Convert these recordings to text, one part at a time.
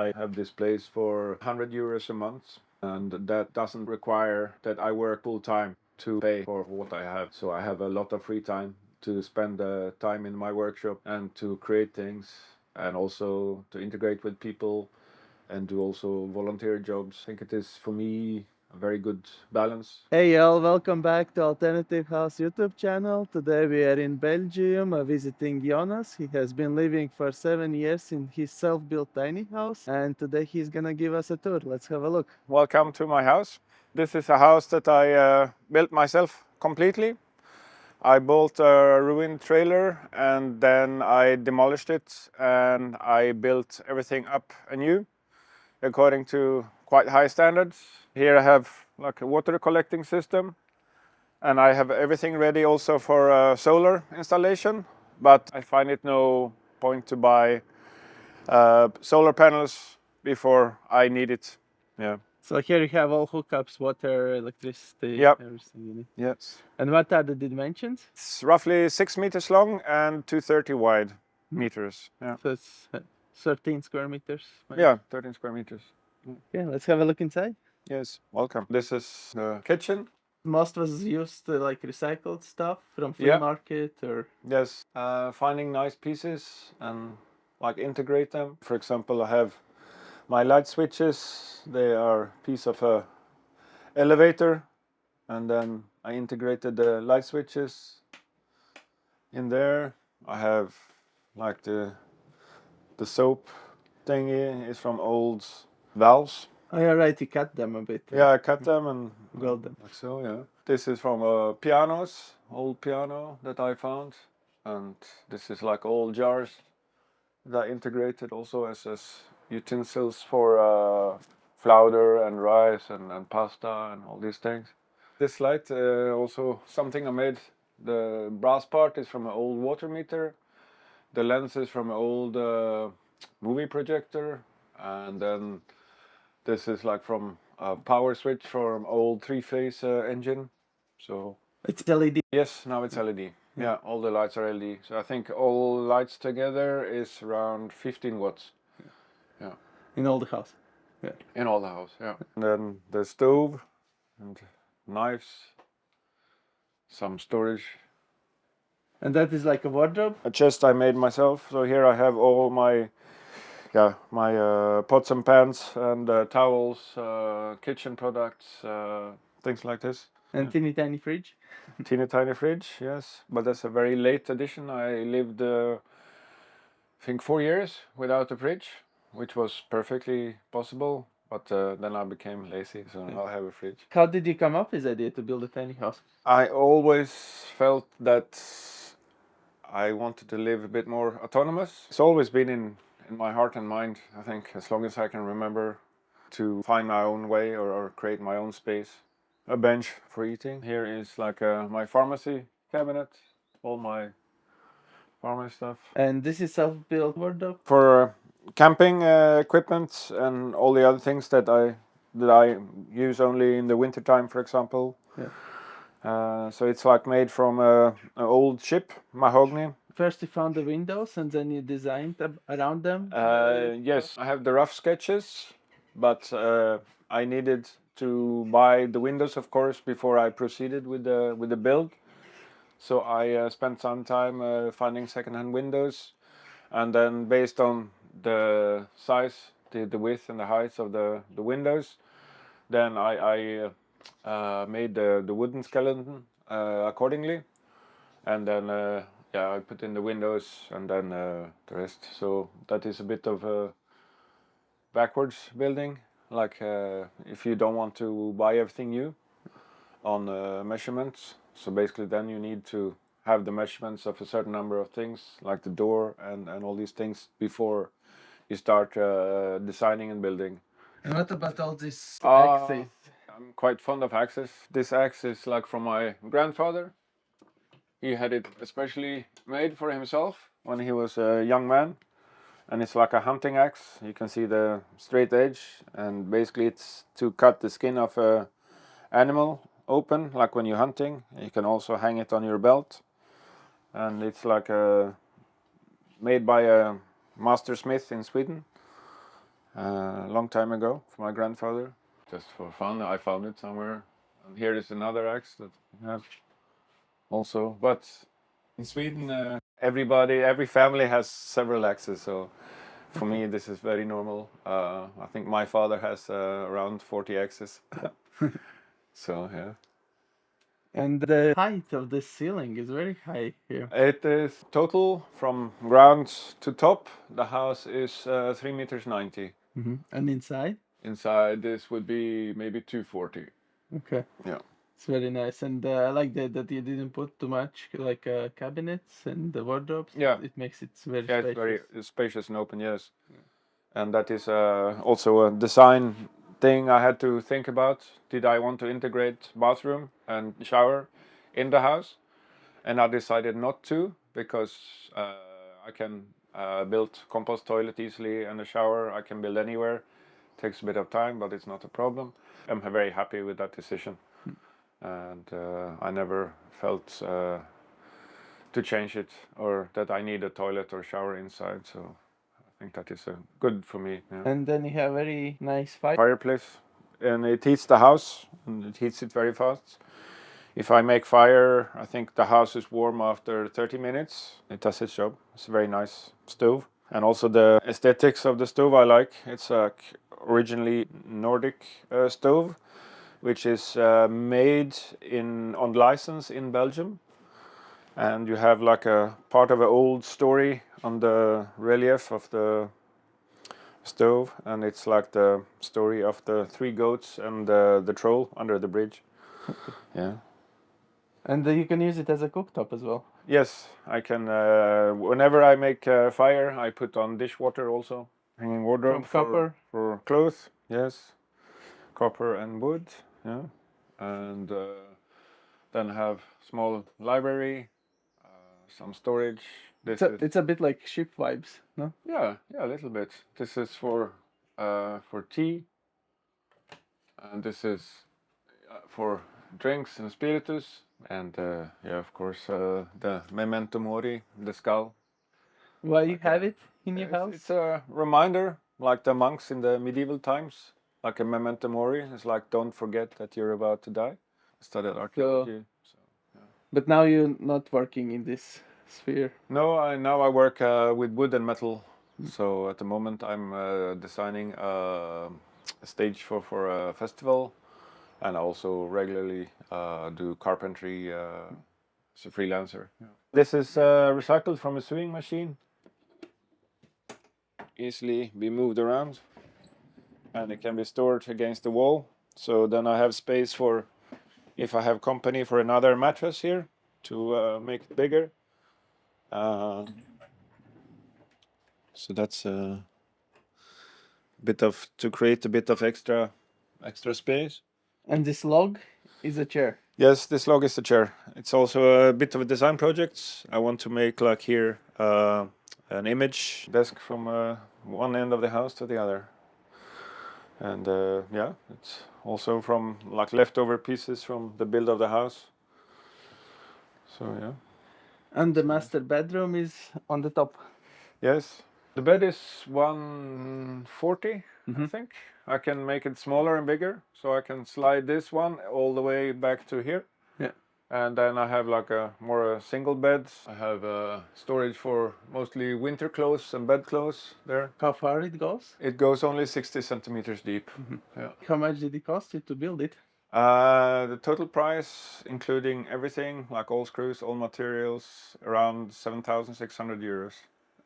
I have this place for €100 a month, and that doesn't require that I work full time to pay for what I have. So I have a lot of free time to spend time in my workshop and to create things, and also to integrate with people and do also volunteer jobs. I think it is, for me, a very good balance. Hey y'all, welcome back to Alternative House YouTube channel. Today we are in Belgium visiting Jonas. He has been living for 7 years in his self-built tiny house, and today he's gonna give us a tour. Let's have a look. Welcome to my house. This is a house that I built myself completely. I built a ruined trailer and then I demolished it and I built everything up anew according to quite high standards. Here I have like a water collecting system, and I have everything ready also for solar installation, but I find it no point to buy solar panels before I need it. Yeah. So here you have all hookups, water, electricity, Yep. everything you need. Yes. And what are the dimensions? It's roughly 6 meters long and 230 wide meters. Yeah. So it's 13 square meters. Maybe. Yeah, 13 square meters. Yeah, let's have a look inside. Yes, welcome. This is the kitchen. Most was used like recycled stuff from flea Yeah. market or... Yes, finding nice pieces and like integrate them. For example, I have my light switches. They are a piece of a elevator, and then I integrated the light switches in there. I have like the soap thingy is from old valves. Oh, yeah, right, you cut them a bit. Yeah, I cut them and Weld them. like so, yeah. This is from pianos, old piano that I found. And this is like old jars that I integrated also as utensils for flour and rice and pasta and all these things. This light, also something I made. The brass part is from an old water meter. The lens is from an old movie projector. And then this is like from a power switch from old three-phase engine. So It's LED. yes, now it's LED. Yeah, all the lights are LED. So I think all lights together is around 15 watts. Yeah. In all the house. Yeah. In all the house, yeah. And then the stove and knives, some storage. And that is like a wardrobe? A chest I made myself. So here I have all my pots and pans and towels, kitchen products, things like this. And teeny tiny fridge? Teeny tiny fridge, yes. But that's a very late addition. I lived, I think, 4 years without a fridge, which was perfectly possible. But then I became lazy, so I'll have a fridge. How did you come up with the idea to build a tiny house? I always felt that I wanted to live a bit more autonomous. It's always been in my heart and mind, I think, as long as I can remember, to find my own way or create my own space. A bench for eating. Here is like my pharmacy cabinet, all my pharmacy stuff. And this is self-built wardrobe? For camping equipment and all the other things that I use only in the wintertime, for example. Yeah. So it's like made from an old ship, mahogany. First you found the windows and then you designed around them? Yes, I have the rough sketches, but I needed to buy the windows, of course, before I proceeded with the build. So I spent some time finding secondhand windows, and then based on the size, the width and the height of the windows, then I made the wooden skeleton accordingly, and then I put in the windows and then the rest. So that is a bit of a backwards building, like if you don't want to buy everything new on measurements. So basically then you need to have the measurements of a certain number of things, like the door and all these things, before you start designing and building. And what about all these axes? I'm quite fond of axes. This axe is like from my grandfather. He had it especially made for himself when he was a young man. And it's like a hunting axe. You can see the straight edge, and basically it's to cut the skin of a animal open, like when you're hunting. You can also hang it on your belt. And it's like made by a master smith in Sweden. long time ago for my grandfather. Just for fun, I found it somewhere. And here is another axe that we have also. But in Sweden, every family has several axes. So for me, this is very normal. I think my father has around 40 axes. So yeah. And the height of the ceiling is very high here. It is total from ground to top. The house is 3 meters 90. And inside? Inside this would be maybe 240. Okay. Yeah. It's very nice, and I like that you didn't put too much like cabinets and the wardrobes. Yeah. It makes it very Yeah, spacious. it's very spacious and open, yes. And that is also a design thing I had to think about. Did I want to integrate bathroom and shower in the house? And I decided not to, because I can build compost toilet easily and a shower I can build anywhere. Takes a bit of time, but it's not a problem. I'm very happy with that decision. And I never felt to change it, or that I need a toilet or shower inside. So I think that is good for me. Yeah. And then you have very nice Fireplace, and it heats the house, and it heats it very fast. If I make fire, I think the house is warm after 30 minutes. It does its job. It's a very nice stove. And also the aesthetics of the stove I like. It's a originally Nordic stove, which is made on license in Belgium. And you have like a part of an old story on the relief of the stove, and it's like the story of the three goats and the troll under the bridge. Yeah. And you can use it as a cooktop as well. Yes, I can. Whenever I make fire, I put on dishwater also. Hanging wardrobe From copper. for clothes. Yes, copper and wood. Yeah, and then have small library, some storage. It's a bit like ship vibes, no? Yeah, a little bit. This is for tea, and this is for drinks and spiritus, and yeah, of course, the memento mori, the skull. Why you have it in your house? It's a reminder, like the monks in the medieval times, like a memento mori. It's like, don't forget that you're about to die. I studied archaeology. But now you're not working in this sphere. No, now I work with wood and metal. So at the moment I'm designing a stage for a festival, and I also regularly do carpentry as a freelancer. Yeah. This is recycled from a sewing machine. Easily be moved around, and it can be stored against the wall. So then I have space for, if I have company, for another mattress here to make it bigger. So that's a bit of, to create a bit of extra space. And this log is a chair. Yes, this log is the chair. It's also a bit of a design project. I want to make, like here, an image desk from one end of the house to the other. And yeah, it's also from like leftover pieces from the build of the house. So yeah. And the master bedroom is on the top. Yes. The bed is 140, I think. I can make it smaller and bigger, so I can slide this one all the way back to here. Yeah. And then I have like a single bed. I have storage for mostly winter clothes and bed clothes there. How far it goes? It goes only 60 centimeters deep. Yeah. How much did it cost you to build it? The total price, including everything, like all screws, all materials, around 7,600 euros.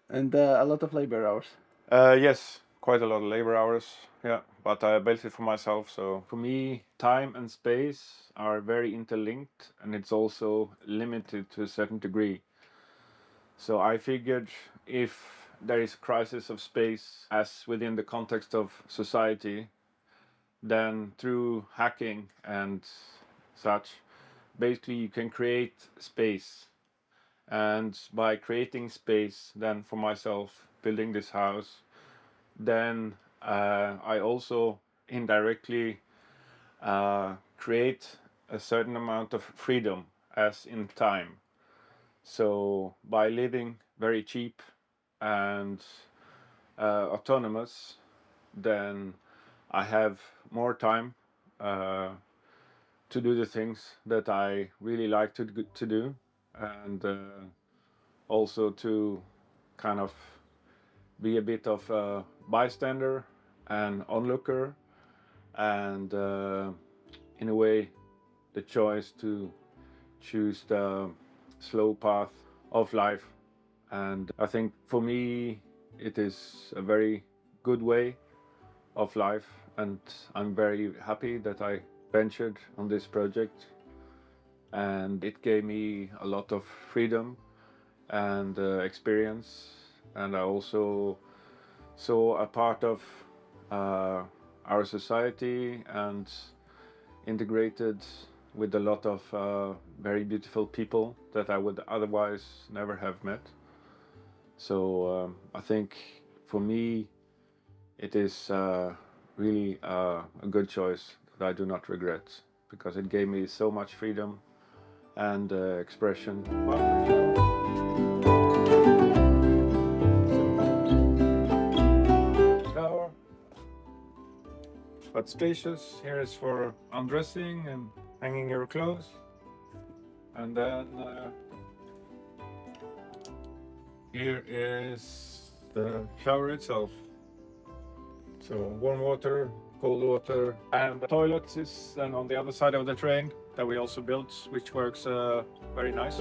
And a lot of labor hours. Yes, quite a lot of labor hours. Yeah, but I built it for myself. So for me, time and space are very interlinked, and it's also limited to a certain degree. So I figured, if there is a crisis of space, as within the context of society, then through hacking and such, basically you can create space. And by creating space, then for myself, building this house, then I also indirectly create a certain amount of freedom, as in time. So by living very cheap and autonomous, then I have more time to do the things that I really like to do, and also to kind of be a bit of a bystander and onlooker, and in a way the choice to choose the slow path of life. And I think for me it is a very good way of life, and I'm very happy that I ventured on this project, and it gave me a lot of freedom and experience, and I also saw a part of our society and integrated with a lot of very beautiful people that I would otherwise never have met. So I think for me it is really a good choice that I do not regret, because it gave me so much freedom and expression. Shower, but spacious. Here is for undressing and hanging your clothes, and then here is the shower itself. So warm water, cold water, and the toilet is then on the other side of the train that we also built, which works very nice.